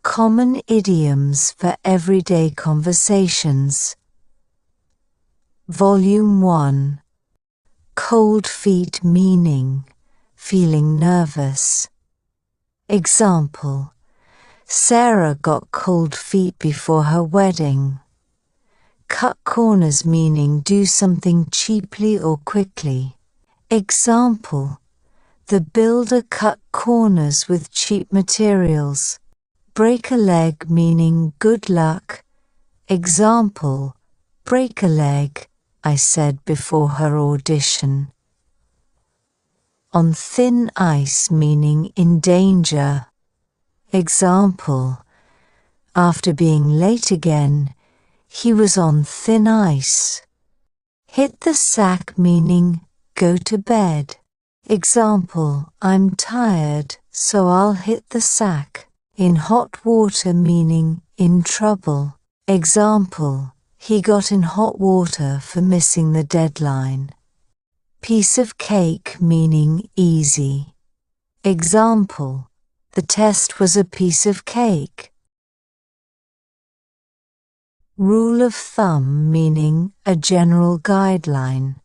Common idioms for everyday conversations. Volume 1. Cold feet meaning, feeling nervous. Example: Sarah got cold feet before her wedding. Cut corners meaning do something cheaply or quickly. Example: the builder cut corners with cheap materials. Break a leg meaning good luck. Example: break a leg, I said before her audition. On thin ice meaning in danger. Example: after being late again, he was on thin ice. Hit the sack meaning go to bed. Example: I'm tired, so I'll hit the sack. In hot water meaning in trouble. Example: he got in hot water for missing the deadline. Piece of cake meaning easy. Example: the test was a piece of cake. Rule of thumb meaning a general guideline.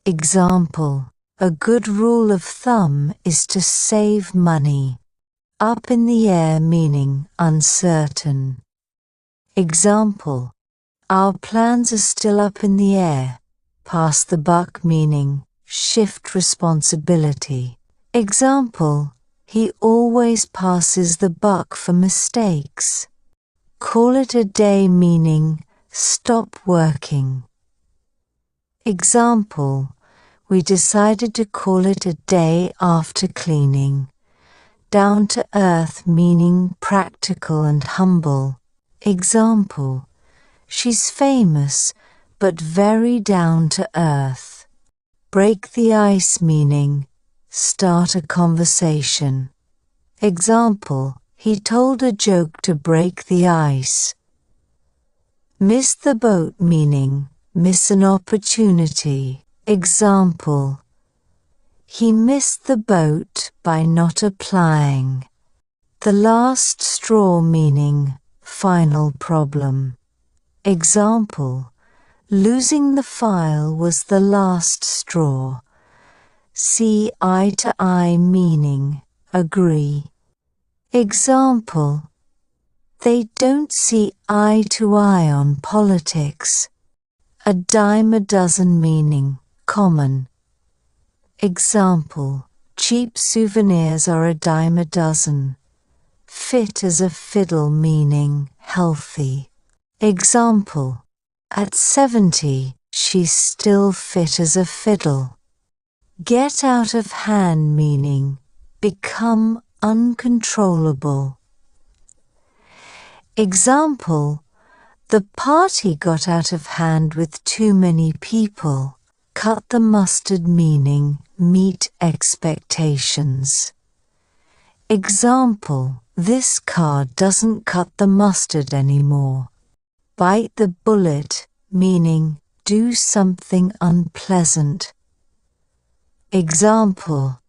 Example: a good rule of thumb is to save money. Up in the air meaning uncertain. Example: our plans are still up in the air. Pass the buck meaning shift responsibility. Example: he always passes the buck for mistakes. Call it a day meaning stop working. Example: we decided to call it a day after cleaning. Down to earth meaning practical and humble. Example: she's famous but very down to earth. Break the ice meaning start a conversation. Example: he told a joke to break the ice. Miss the boat meaning miss an opportunity. Example: he missed the boat by not applying. The last straw meaning final problem. Example: losing the file was the last straw. See eye to eye meaning agree. Example: they don't see eye to eye on politics. A dime a dozen meaning common. Example: cheap souvenirs are a dime a dozen. Fit as a fiddle meaning healthy. Example: at 70, she's still fit as a fiddle. Get out of hand meaning become uncontrollable. Example: the party got out of hand with too many people. Cut the mustard meaning meet expectations. Example: this car doesn't cut the mustard anymore. Bite the bullet meaning do something unpleasant. Example: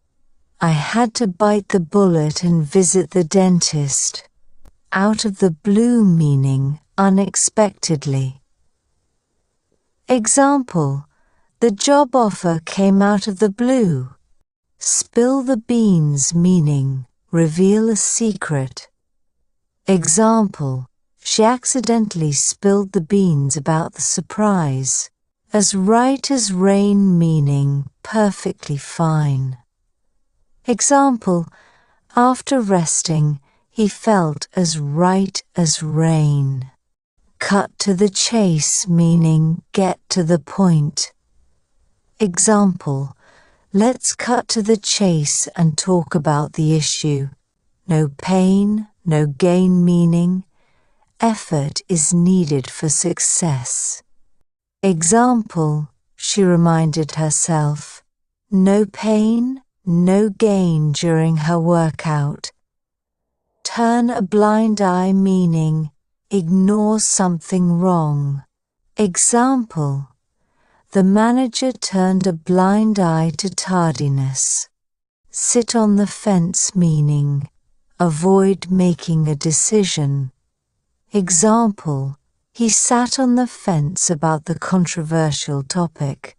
I had to bite the bullet and visit the dentist. Out of the blue meaning unexpectedly. Example: the job offer came out of the blue. Spill the beans meaning reveal a secret. Example: she accidentally spilled the beans about the surprise. As right as rain meaning perfectly fine. Example: after resting, he felt as right as rain. Cut to the chase meaning get to the point. Example: let's cut to the chase and talk about the issue. No pain, no gain meaning effort is needed for success. Example: she reminded herself, no pain, no gain during her workout. Turn a blind eye meaning ignore something wrong. Example: the manager turned a blind eye to tardiness. Sit on the fence meaning avoid making a decision. Example, he sat on the fence about the controversial topic.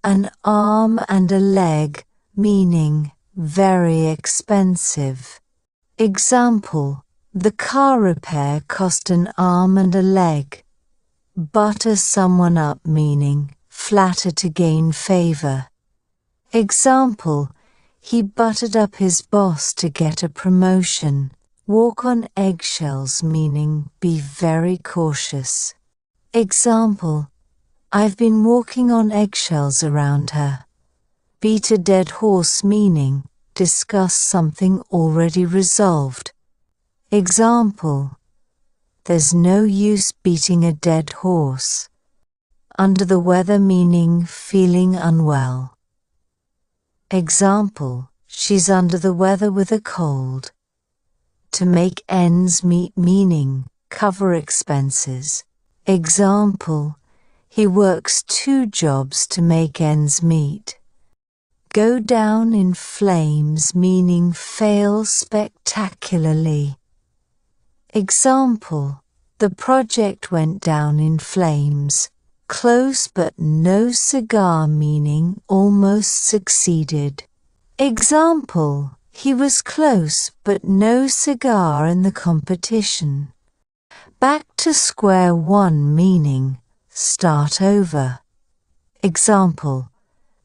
An arm and a leg, meaning very expensive. Example, the car repair cost an arm and a leg. Butter someone up, meaning flatter to gain favor. Example, he buttered up his boss to get a promotion. Walk on eggshells, meaning be very cautious. Example, I've been walking on eggshells around her. Beat a dead horse, meaning discuss something already resolved. Example, there's no use beating a dead horse. Under the weather, meaning feeling unwell. Example, she's under the weather with a cold. To make ends meet, meaning cover expenses. Example, he works 2 jobs to make ends meet. Go down in flames, meaning fail spectacularly. Example, the project went down in flames. Close but no cigar, meaning almost succeeded. Example, he was close but no cigar in the competition. Back to square one, meaning start over. Example,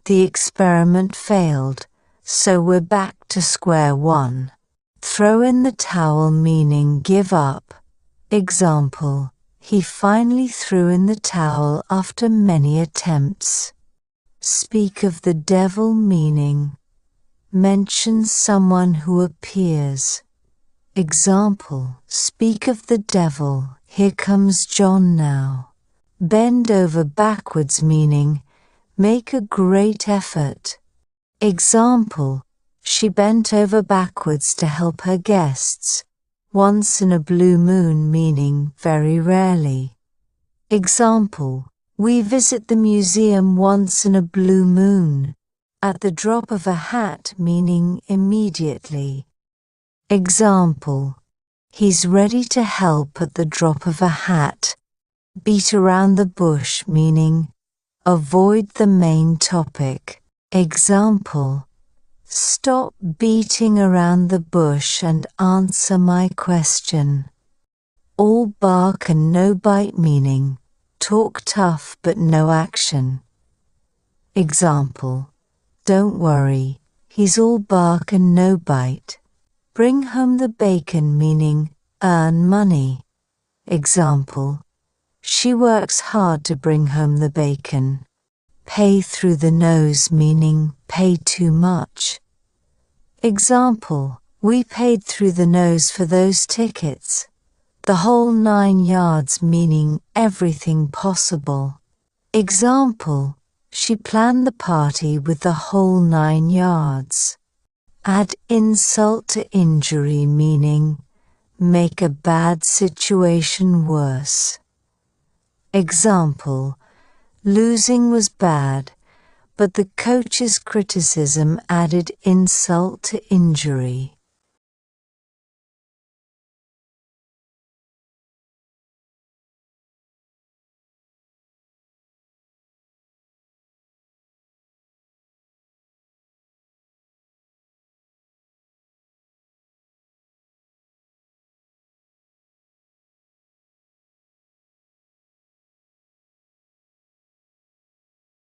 the experiment failed, so we're back to square one. Throw in the towel, meaning give up. Example, he finally threw in the towel after many attempts. Speak of the devil, meaning mention someone who appears. Example, speak of the devil, here comes John now. Bend over backwards, meaning make a great effort. Example, she bent over backwards to help her guests. Once in a blue moon, meaning very rarely. Example, we visit the museum once in a blue moon. At the drop of a hat, meaning immediately. Example, he's ready to help at the drop of a hat. Beat around the bush, meaning avoid the main topic. Example, stop beating around the bush and answer my question. All bark and no bite, meaning talk tough but no action. Example, don't worry, he's all bark and no bite. Bring home the bacon, meaning earn money. Example, she works hard to bring home the bacon. Pay through the nose, meaning pay too much. Example, we paid through the nose for those tickets. The whole 9 yards, meaning everything possible. Example, she planned the party with the whole 9 yards. Add insult to injury, meaning make a bad situation worse. Example, losing was bad, but the coach's criticism added insult to injury.